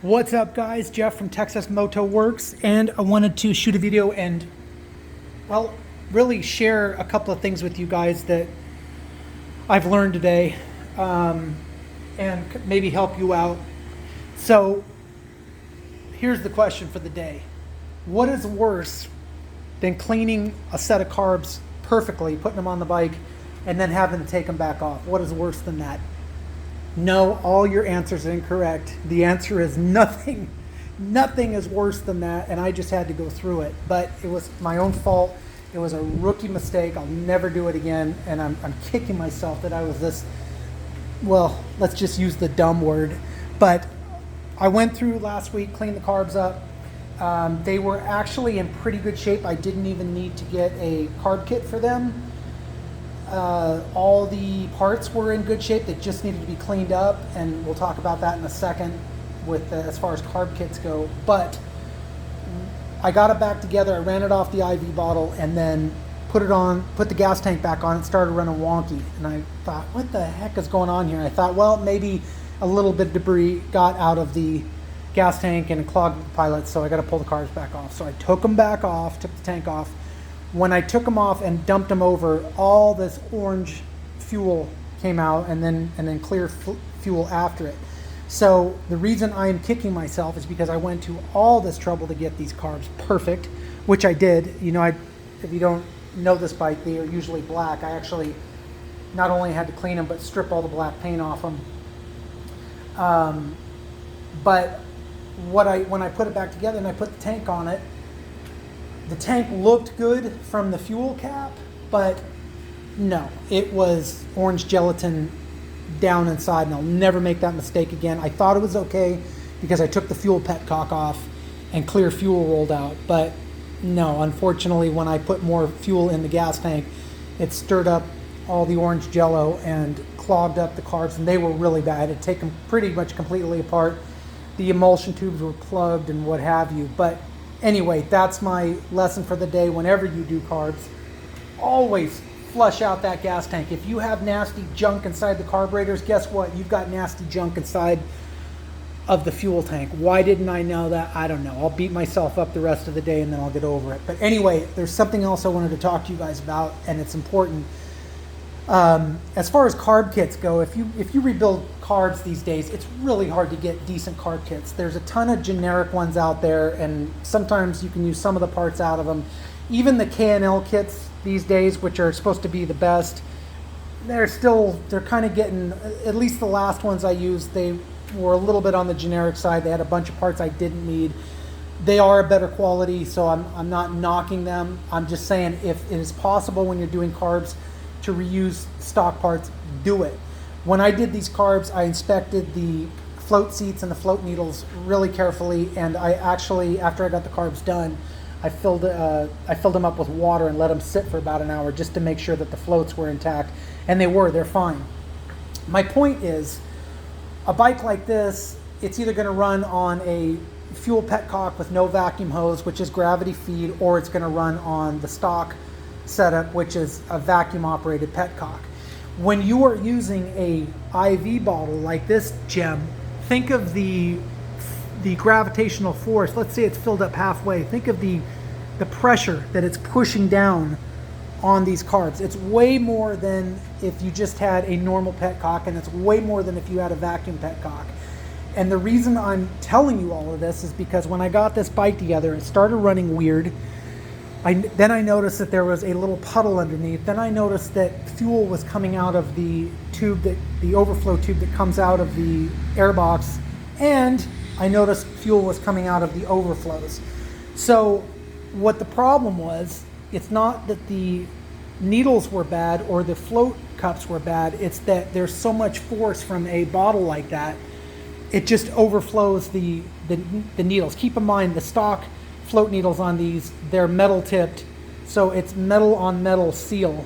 What's up, guys? Jeff from Texas Moto Works, and I wanted to shoot a video and, well, really share a couple of things with you guys that I've learned today, and maybe help you out. So here's the question for the day. What is worse than cleaning a set of carbs perfectly, putting them on the bike, and then having to take them back off? What is worse than that? No, all your answers are incorrect. The answer is nothing. Nothing is worse than that, and I just had to go through it. But it was my own fault. It was a rookie mistake. I'll never do it again, and I'm kicking myself that I was this, well, let's just use the dumb word. But I went through last week, cleaned the carbs up. They were actually in pretty good shape. I didn't even need to get a carb kit for them. All the parts were in good shape. They just needed to be cleaned up, and we'll talk about that in a second with as far as carb kits go. But I got it back together. I ran it off the IV bottle and then put the gas tank back on. It started running wonky, and I thought, what the heck is going on here? I thought, well, maybe a little bit of debris got out of the gas tank and clogged the pilot, so I got to pull the carbs back off. So I took them back off, took the tank off. When I took them off and dumped them over, all this orange fuel came out, and then clear fuel after it. So the reason I am kicking myself is because I went to all this trouble to get these carbs perfect, which I did. You know, if you don't know this bike, they are usually black. I actually not only had to clean them, but strip all the black paint off them. But when I put it back together and I put the tank on it, the tank looked good from the fuel cap, but no, it was orange gelatin down inside, and I'll never make that mistake again. I thought it was okay because I took the fuel petcock off and clear fuel rolled out, but no, unfortunately, when I put more fuel in the gas tank, it stirred up all the orange jello and clogged up the carbs, and they were really bad. I had to take them pretty much completely apart. The emulsion tubes were plugged and what have you, but anyway, that's my lesson for the day. Whenever you do carbs, always flush out that gas tank. If you have nasty junk inside the carburetors, guess what? You've got nasty junk inside of the fuel tank. Why didn't I know that? I don't know. I'll beat myself up the rest of the day and then I'll get over it. But anyway, there's something else I wanted to talk to you guys about, and it's important. As far as carb kits go, if you rebuild carbs these days, it's really hard to get decent carb kits. There's a ton of generic ones out there, and sometimes you can use some of the parts out of them. Even the K&L kits these days, which are supposed to be the best, they're kind of getting, at least the last ones I used, they were a little bit on the generic side. They had a bunch of parts I didn't need. They are a better quality, so I'm not knocking them. I'm just saying, if it is possible when you're doing carbs to reuse stock parts, do it. When I did these carbs, I inspected the float seats and the float needles really carefully, and I actually, after I got the carbs done, I filled them up with water and let them sit for about an hour just to make sure that the floats were intact, and they're fine. My point is, a bike like this, it's either going to run on a fuel petcock with no vacuum hose, which is gravity feed, or it's going to run on the stock setup, which is a vacuum operated petcock. When you are using a IV bottle like this, gem, think of the gravitational force. Let's say it's filled up halfway. Think of the pressure that it's pushing down on these carbs. It's way more than if you just had a normal petcock, and it's way more than if you had a vacuum petcock. And the reason I'm telling you all of this is because when I got this bike together, it started running weird. Then I noticed that there was a little puddle underneath. Then I noticed that fuel was coming out of the overflow tube that comes out of the airbox, and I noticed fuel was coming out of the overflows. So what the problem was, it's not that the needles were bad or the float cups were bad, it's that there's so much force from a bottle like that, it just overflows the needles. Keep in mind, the stock float needles on these, they're metal tipped, so it's metal on metal seal,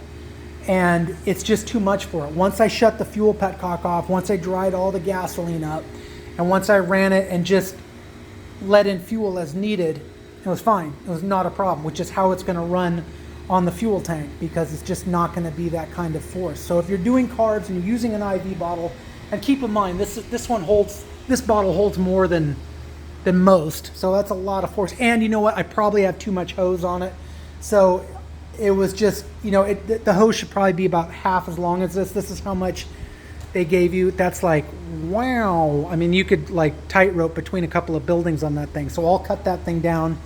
and it's just too much for it. Once I shut the fuel petcock off, once I dried all the gasoline up, and once I ran it and just let in fuel as needed, it was fine. It was not a problem, which is how it's going to run on the fuel tank, because it's just not going to be that kind of force. So if you're doing carbs and you're using an IV bottle, and keep in mind this bottle holds more than than most. So that's a lot of force. And you know what? I probably have too much hose on it. So it was just, you know, the hose should probably be about half as long as this. This is how much they gave you. That's like, wow. I mean, you could like tightrope between a couple of buildings on that thing. So I'll cut that thing down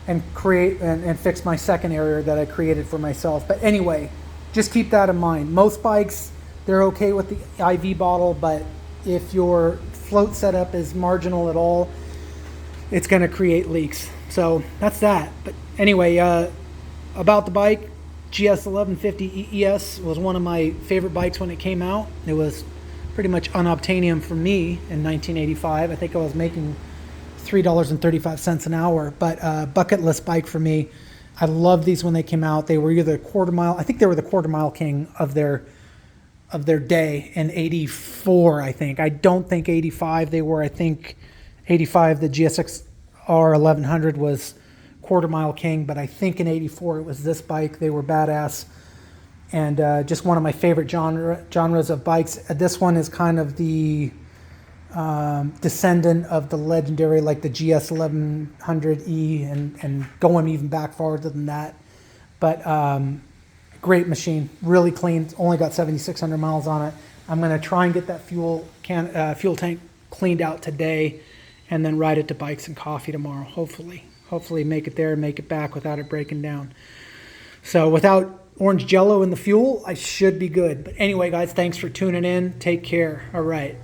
and create and fix my second area that I created for myself. But anyway, just keep that in mind. Most bikes, they're okay with the IV bottle, but if your float setup is marginal at all, it's going to create leaks. So that's that. But anyway, about the bike, GS1150es was one of my favorite bikes when it came out. It was pretty much unobtainium for me in 1985. I think I was making $3.35 an hour, but bucket list bike for me. I loved these when they came out. They were either quarter mile. I think they were the quarter mile king of their day in 84, I think. I don't think 85 they were. I think 85, the GSXR 1100 was quarter mile king, but I think in 84 it was this bike. They were badass, and just one of my favorite genres of bikes. This one is kind of the descendant of the legendary, like the GS1100E, and going even back farther than that. But great machine, really clean. It's only got 7,600 miles on it. I'm going to try and get that fuel tank cleaned out today, and then ride it to Bikes and Coffee tomorrow. Hopefully make it there and make it back without it breaking down. So without orange jello in the fuel, I should be good. But anyway, guys, thanks for tuning in. Take care. All right.